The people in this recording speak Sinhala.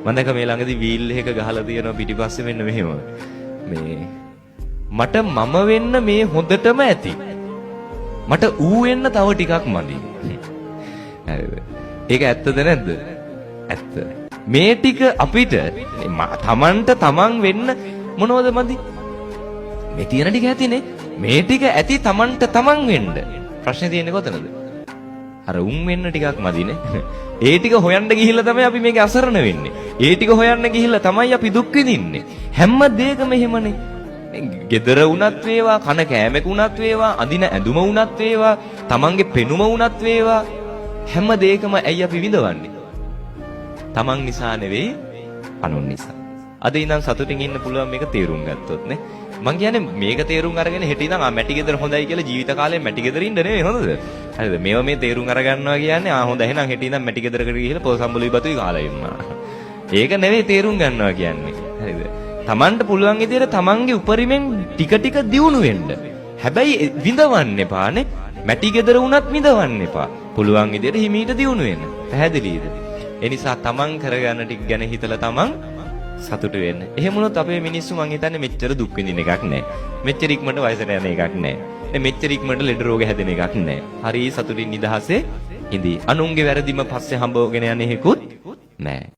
මම දැක මේ ළඟදී වීල් එක ගහලා තියෙනවා පිටිපස්සේ මෙන්න මෙහෙම. මේ මට මම වෙන්න මේ හොඳටම ඇති. මට ඌ වෙන්න තව ටිකක් මදි. හරිද? ඒක ඇත්තද නැද්ද? ඇත්ත. මේ ටික අපිට තමන්ට තමන් වෙන්න මොනවද මදි? මේ තියෙන ටික ඇතිනේ. මේ ටික ඇති තමන්ට තමන් වෙන්න. ප්‍රශ්නේ තියෙන්නේ කොතනද? අර උන් වෙන්න ටිකක් මදිනේ. ඒ ටික හොයන්න ගිහිල්ලා තමයි අපි මේක අසරණ වෙන්නේ. ඒ ටික හොයන්න ගිහිල්ලා තමයි අපි දුක් විඳින්නේ. හැම දෙයකම එහෙමනේ. ගෙදර වුණත් වේවා, කන කෑමක වුණත් වේවා, අඳින ඇඳුම වුණත් වේවා, තමන්ගේ පෙනුම වුණත් වේවා, හැම දෙයකම ඇයි අපි විඳවන්නේ? තමන් නිසා නෙවෙයි, අනුන් නිසා. අද ඉඳන් සතුටින් ඉන්න පුළුවන් මේක තේරුම් ගත්තොත් නේ. මං කියන්නේ මේක තේරුම් අරගෙන හෙට ඉඳන් මැටි ගෙදර හොඳයි කියලා ජීවිත කාලේ මැටි ගෙදර ඉන්න නෙවෙයි හොඳද? හරිද? මේවා මේ තේරුම් අරගන්නවා කියන්නේ හොඳ එහෙනම් හෙට ඉඳන් මැටි ගෙදරකට ගිහිල්ලා පොසම්බලුයි බතුයි කාලා ඉන්නවා. ඒක නෙවෙයි තේරුම් ගන්නවා කියන්නේ. හරිද? තමන්ට පුළුවන් විදිහට තමන්ගේ උපරිමෙන් ටික ටික දියුණු වෙන්න. හැබැයි විඳවන්න එපානේ. මැටි ගෙදර වුණත් විඳවන්න එපා. පුළුවන් විදිහට හිමීට දියුණු වෙන්න. පැහැදිලිද? ඒ නිසා තමන් කරගන්න ටික ගැන හිතලා තමන් සතුටු වෙන්න. එහෙම වුණොත් අපේ මිනිස්සු මං හිතන්නේ මෙච්චර දුක් විඳින එකක් නැහැ. මෙච්චර ඉක්මනට වයසට යන එකක් නැහැ. මෙච්චර ඉක්මනට ලෙඩ රෝග හැදෙන එකක් නැහැ. හරි සතුටින් නිදහසේ ඉඳී. අනුන්ගේ වැරදිම පස්සේ හඹවගෙන යන එකකුත් නැහැ.